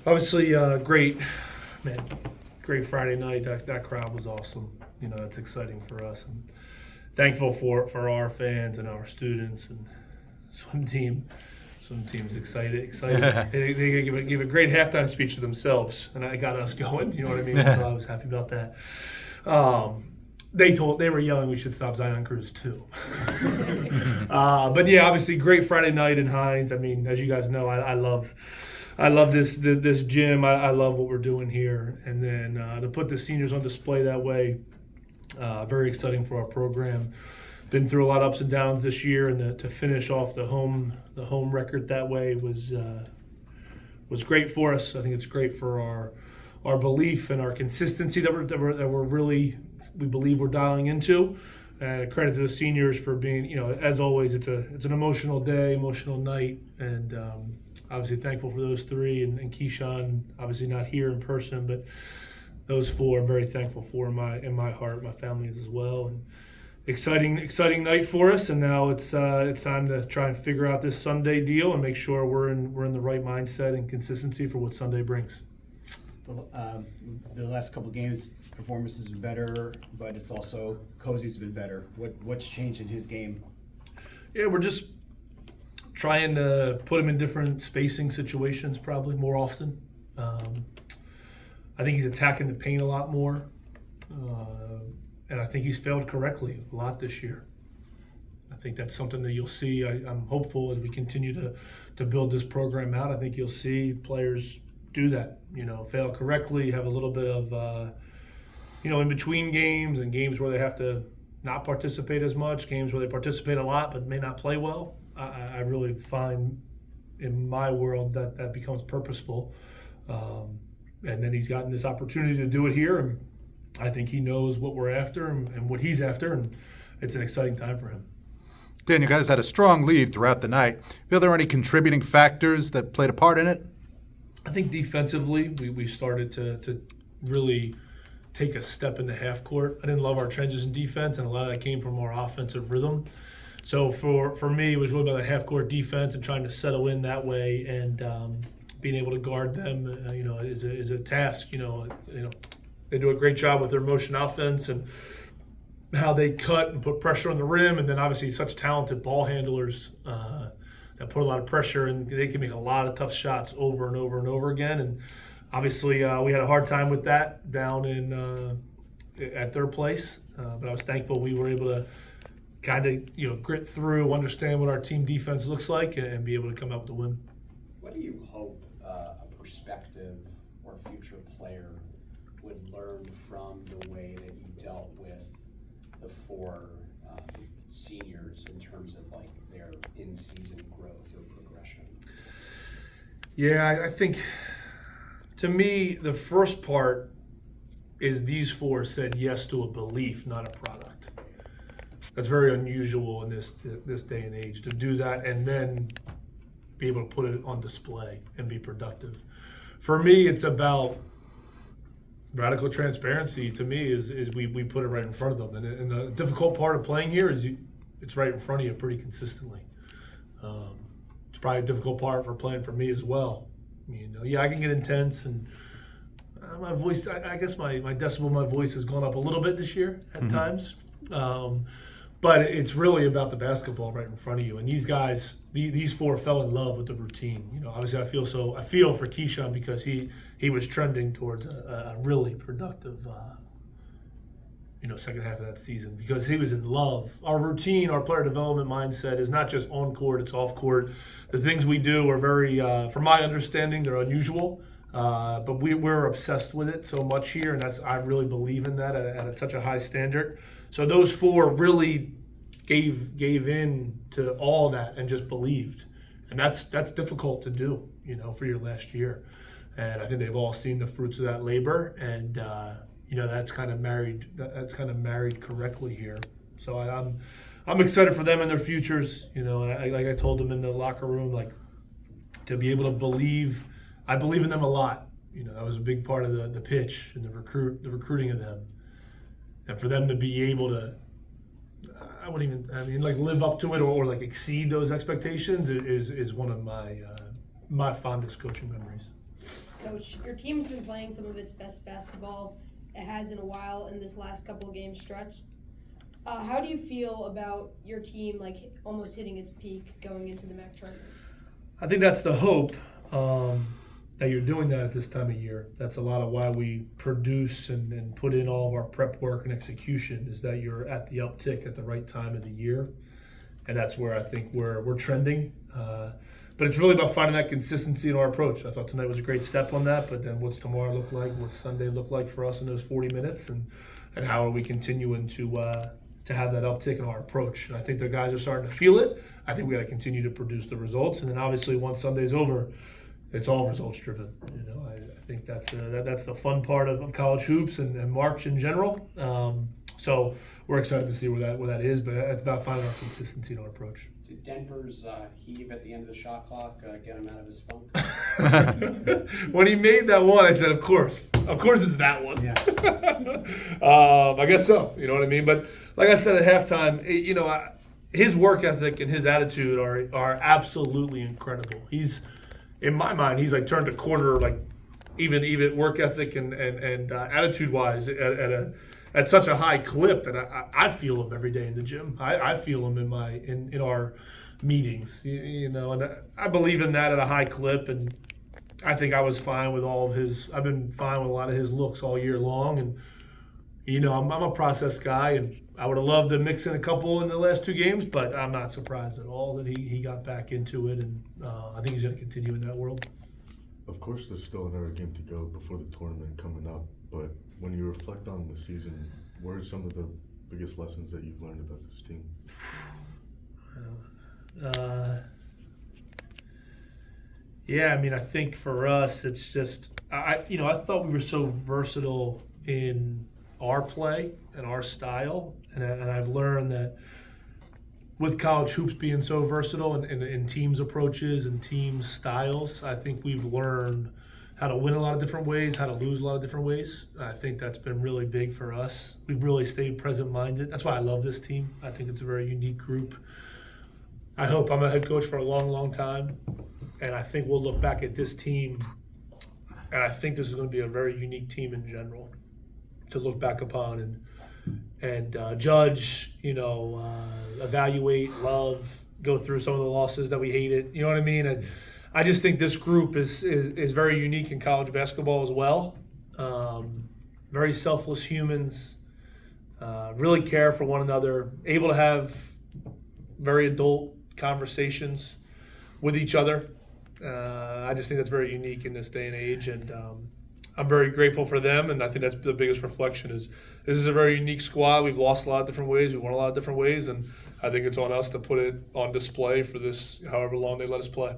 Obviously, great Friday night. That crowd was awesome. That's exciting for us, and thankful for our fans and our students and swim team. Swim team's excited. They gave a great halftime speech to themselves, and I got us going. You know what I mean? So I was happy about that. They were yelling we should stop Zion Cruz too. But yeah, obviously great Friday night in Hines. I mean, as you guys know, I love this gym. I love what we're doing here, and then to put the seniors on display that way, very exciting for our program. Been through a lot of ups and downs this year, and to finish off the home record that way was great for us. I think it's great for our belief and our consistency that we're really, we believe we're dialing into. And a credit to the seniors for being, as always, it's an emotional day, emotional night, and obviously thankful for those three and Keyshawn, obviously not here in person, but those four I'm very thankful for in my heart, my family as well. And exciting night for us, and now it's time to try and figure out this Sunday deal and make sure we're in the right mindset and consistency for what Sunday brings. The last couple games, performance has been better, but it's also Cozy's been better. What's changed in his game? Yeah, we're just trying to put him in different spacing situations, probably more often. I think he's attacking the paint a lot more, and I think he's failed correctly a lot this year. I think that's something that you'll see. I'm hopeful as we continue to build this program out. I think you'll see players do that, fail correctly, have a little bit of, in between games and games where they have to not participate as much, games where they participate a lot but may not play well. I really find in my world that becomes purposeful. And then he's gotten this opportunity to do it here, and I think he knows what we're after and what he's after, and it's an exciting time for him. Dan, you guys had a strong lead throughout the night. Are there any contributing factors that played a part in it? I think defensively, we started to really take a step into half court. I didn't love our trenches in defense, and a lot of that came from our offensive rhythm. So for me, it was really about the half court defense and trying to settle in that way, and being able to guard them, is a task. They do a great job with their motion offense and how they cut and put pressure on the rim, and then obviously such talented ball handlers that put a lot of pressure, and they can make a lot of tough shots over and over and over again. And obviously we had a hard time with that down in at their place, but I was thankful we were able to kind of grit through, understand what our team defense looks like, and be able to come out with the win. What do you hope a prospective or future player would learn from the way that you dealt with the four seniors in terms of like their in-season growth or progression? Yeah, I think to me the first part is these four said yes to a belief, not a product. That's very unusual in this day and age to do that and then be able to put it on display and be productive. For me, it's about radical transparency. To me, is we put it right in front of them, and the difficult part of playing here is it's right in front of you pretty consistently. It's probably a difficult part for playing for me as well. I can get intense, and my voice. I guess my decibel, my voice has gone up a little bit this year at times. But it's really about the basketball right in front of you. And these guys, these four fell in love with the routine. Obviously I feel for Keyshawn because he was trending towards a really productive, second half of that season because he was in love. Our routine, our player development mindset is not just on court, it's off court. The things we do are very, from my understanding, they're unusual. But we're obsessed with it so much here, and I really believe in that at such a high standard. So those four really gave in to all that and just believed, and that's difficult to do, for your last year. And I think they've all seen the fruits of that labor, and that's kind of married correctly here. So I'm excited for them and their futures. Like I told them in the locker room, like to be able to believe. I believe in them a lot. That was a big part of the pitch and the recruiting of them. And for them to be able to, live up to it or exceed those expectations is one of my fondest coaching memories. Coach, your team's been playing some of its best basketball it has in a while in this last couple of game stretch. How do you feel about your team, like, almost hitting its peak going into the MAC tournament? I think that's the hope, that you're doing that at this time of year. That's a lot of why we produce and put in all of our prep work and execution, is that you're at the uptick at the right time of the year. And that's where I think we're trending. But it's really about finding that consistency in our approach. I thought tonight was a great step on that, but then what's tomorrow look like? What's Sunday look like for us in those 40 minutes? And how are we continuing to have that uptick in our approach? And I think the guys are starting to feel it. I think we got to continue to produce the results. And then obviously once Sunday's over, it's all results driven. I think that's the fun part of college hoops and March in general. So we're excited to see where that is, but it's about finding our consistency in our approach. Did Denver's heave at the end of the shot clock get him out of his funk? When he made that one, I said, of course it's that one. Yeah. I guess so. You know what I mean? But like I said at halftime, his work ethic and his attitude are absolutely incredible. He's, in my mind, he's like turned a corner, like even work ethic and attitude wise at such a high clip that I feel him every day in the gym. I feel him in our meetings, and I believe in that at a high clip. And I think I was fine with all of his. I've been fine with a lot of his looks all year long, and I'm a process guy, and I would have loved to mix in a couple in the last two games, but I'm not surprised at all that he got back into it, and I think he's going to continue in that world. Of course, there's still another game to go before the tournament coming up, but when you reflect on the season, what are some of the biggest lessons that you've learned about this team? I think for us, it's just I thought we were so versatile in our play and our style, and I've learned that with college hoops being so versatile in teams' approaches and teams' styles, I think we've learned how to win a lot of different ways, how to lose a lot of different ways. I think that's been really big for us. We've really stayed present-minded. That's why I love this team. I think it's a very unique group. I hope I'm a head coach for a long, long time, and I think we'll look back at this team, and I think this is going to be a very unique team in general to look back upon and judge, evaluate, love, go through some of the losses that we hated. You know what I mean? And I just think this group is very unique in college basketball as well. Very selfless humans, really care for one another, able to have very adult conversations with each other. I just think that's very unique in this day and age, and I'm very grateful for them, and I think that's the biggest reflection is this is a very unique squad. We've lost a lot of different ways. We won a lot of different ways, and I think it's on us to put it on display for this however long they let us play.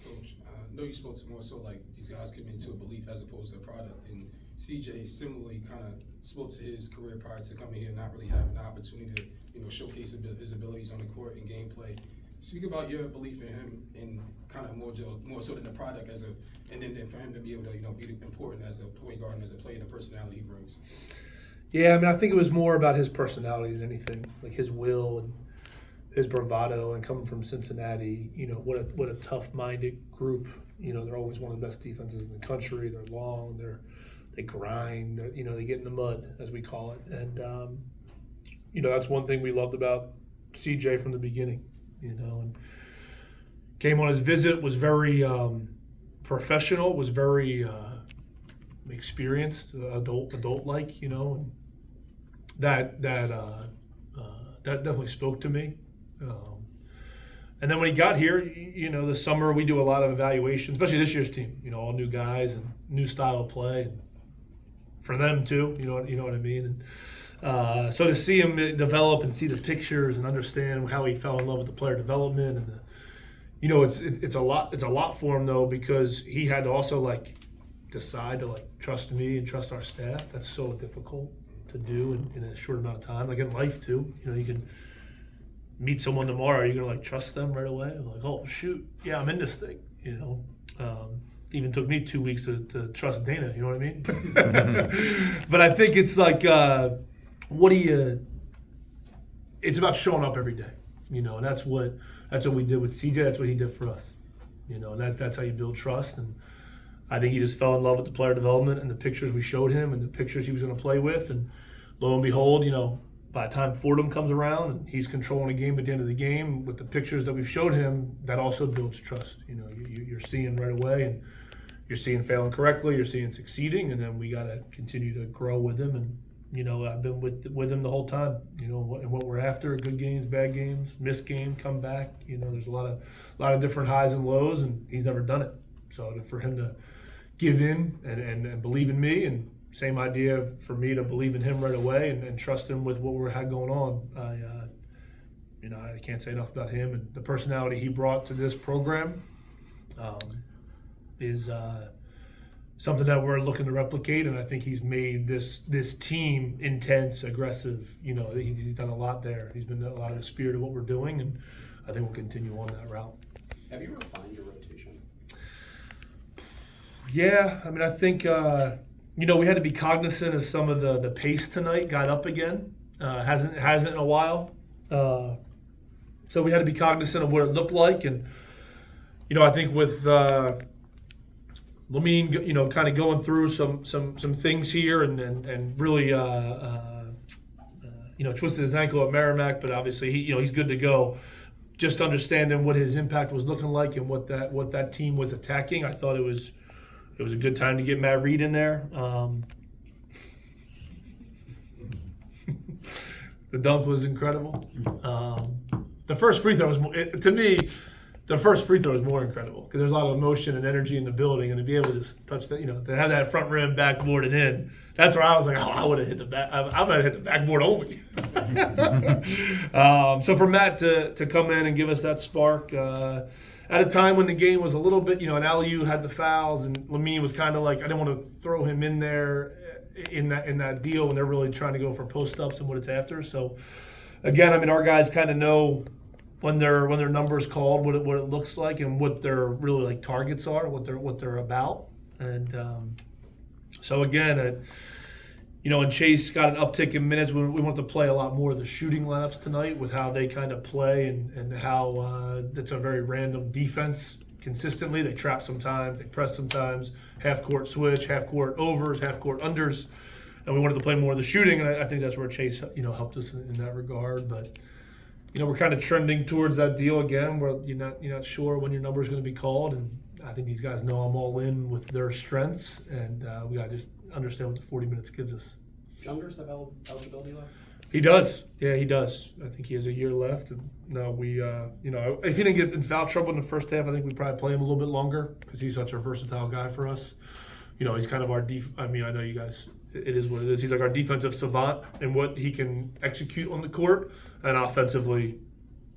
Coach, I know you spoke to more so like these guys come into a belief as opposed to a product, and CJ similarly kind of spoke to his career prior to coming here, not really having the opportunity to showcase his abilities on the court and gameplay. Speak about your belief in him and kind of more so than the product and then for him to be able to be important as a point guard and as a player, the personality he brings. Yeah, I think it was more about his personality than anything, like his will and his bravado, and coming from Cincinnati, what a tough-minded group. They're always one of the best defenses in the country. They're long, they grind, they get in the mud, as we call it. And that's one thing we loved about CJ from the beginning. And came on his visit, was very professional, was very experienced, adult-like, and that definitely spoke to me. And then when he got here, this summer we do a lot of evaluations, especially this year's team. All new guys and new style of play, and for them too. You know what I mean. And so to see him develop and see the pictures and understand how he fell in love with the player development, and it's a lot for him though, because he had to also decide to trust me and trust our staff. That's so difficult to do in a short amount of time. Like in life too, you can meet someone tomorrow, you're gonna trust them right away. Like, oh shoot, yeah, I'm in this thing. Even took me 2 weeks to trust Dana. You know what I mean? But I think it's it's about showing up every day. And that's what we did with CJ. That's what he did for us. And that's how you build trust. And I think he just fell in love with the player development and the pictures we showed him and the pictures he was going to play with. And lo and behold, by the time Fordham comes around and he's controlling the game at the end of the game with the pictures that we've showed him, that also builds trust. You're seeing right away, and you're seeing failing correctly, you're seeing succeeding, and then we got to continue to grow with him. And I've been with him the whole time. And what we're after: good games, bad games, missed game, come back. There's a lot of different highs and lows, and he's never done it. So for him to give in and believe in me, and same idea for me to believe in him right away and trust him with what we had going on. I can't say enough about him, and the personality he brought to this program is something that we're looking to replicate. And I think he's made this team intense, aggressive. He's done a lot there. He's been a lot of the spirit of what we're doing, and I think we'll continue on that route. Have you refined your rotation? Yeah, I think. We had to be cognizant of some of the pace tonight. Got up again, hasn't in a while. So we had to be cognizant of what it looked like, and I think with Lamine, kind of going through some things here, and really, twisted his ankle at Merrimack, but obviously he's good to go. Just understanding what his impact was looking like and what that team was attacking, I thought it was a good time to get Matt Reed in there. The dunk was incredible. The first free throw was to me. The first free throw is more incredible because there's a lot of emotion and energy in the building, and to be able to just touch that, to have that front rim backboard and in, that's where I was like, I would have hit the back. I might have hit the backboard only. So for Matt to come in and give us that spark at a time when the game was a little bit, and Aliu had the fouls, and Lamine was kind of like, I didn't want to throw him in there in that deal when they're really trying to go for post ups and what it's after. So again, our guys kind of know when their numbers called, what it looks like, and what their really like targets are, what they're about. And so again, and Chase got an uptick in minutes. We want to play a lot more of the shooting lineups tonight with how they kind of play and how it's a very random defense consistently. They trap sometimes, they press sometimes, half court switch, half court overs, half court unders, and we wanted to play more of the shooting. And I think that's where Chase helped us in that regard. But we're kind of trending towards that deal again, where you're not sure when your number is going to be called, and I think these guys know I'm all in with their strengths, and we got to just understand what the 40 minutes gives us. Jungers have eligibility left? He does. Yeah, he does. I think he has a year left. And no, we, if he didn't get in foul trouble in the first half, I think we'd probably play him a little bit longer because he's such a versatile guy for us. He's kind of our I know you guys, it is what it is. He's like our defensive savant and what he can execute on the court. And offensively,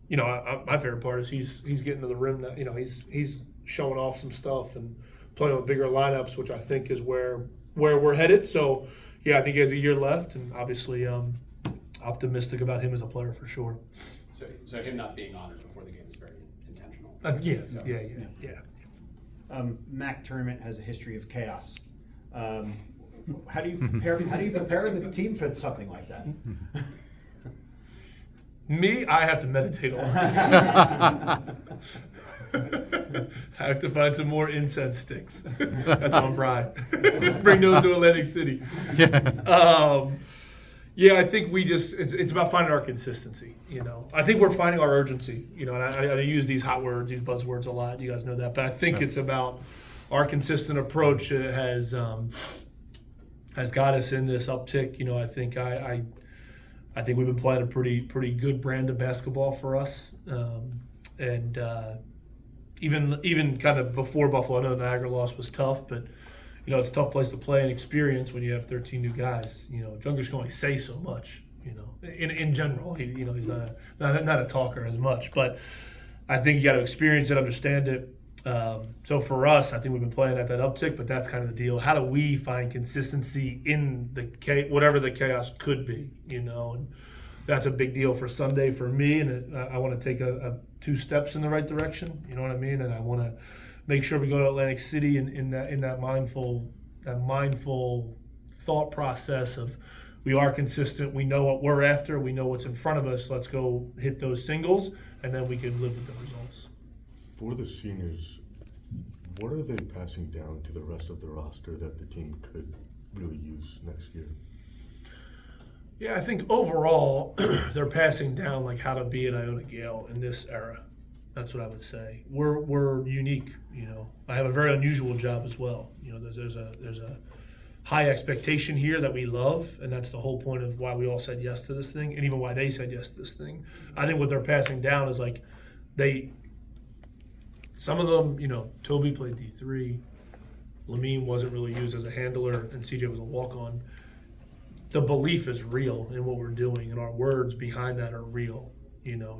my favorite part is he's getting to the rim now. He's showing off some stuff and playing with bigger lineups, which I think is where we're headed. So, yeah, I think he has a year left, and obviously optimistic about him as a player for sure. So him not being honored before the game is very intentional. Yes, No. Yeah. MAC tournament has a history of chaos. How do you prepare the team for something like that? Me, I have to meditate a lot. I have to find some more incense sticks. That's on Brian. Bring those to Atlantic City. Yeah, I think it's about finding our consistency. I think we're finding our urgency. And I use these hot words, these buzzwords a lot. You guys know that, but I think it's about our consistent approach has got us in this uptick. I think I think we've been playing a pretty good brand of basketball for us, and even kind of before Buffalo, I know the Niagara loss was tough, but it's a tough place to play and experience when you have 13 new guys. Jungers can only say so much. In general, he's not a talker as much, but I think you got to experience it, understand it. So for us, I think we've been playing at that uptick, but that's kind of the deal. How do we find consistency in whatever the chaos could be, and that's a big deal for Sunday for me. And I want to take a 2 steps in the right direction. You know what I mean? And I want to make sure we go to Atlantic City in that mindful thought process of we are consistent. We know what we're after. We know what's in front of us. Let's go hit those singles, and then we can live with the results. For the seniors, what are they passing down to the rest of the roster that the team could really use next year? Yeah, I think overall they're passing down like how to be an Iona Gael in this era. That's what I would say. We're unique, you know. I have a very unusual job as well. You know, there's a high expectation here that we love, and that's the whole point of why we all said yes to this thing, and even why they said yes to this thing. I think what they're passing down is like some of them, you know, Toby played D3, Lamine wasn't really used as a handler, and CJ was a walk-on. The belief is real in what we're doing, and our words behind that are real. You know,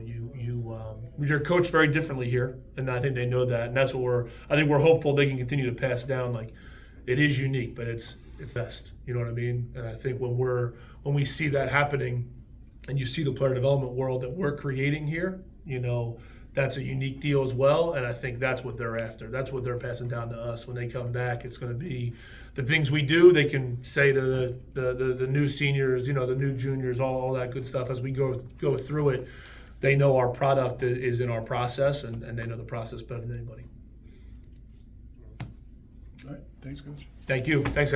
you're coached very differently here, and I think they know that, and that's what I think we're hopeful they can continue to pass down. Like, it is unique, but it's best. You know what I mean? And I think when we see that happening, and you see the player development world that we're creating here, you know, that's a unique deal as well. And I think that's what they're after. That's what they're passing down to us. When they come back, it's going to be the things we do. They can say to the new seniors, you know, the new juniors, all that good stuff as we go through it. They know our product is in our process, and they know the process better than anybody. All right, thanks, Coach. Thank you. Thanks.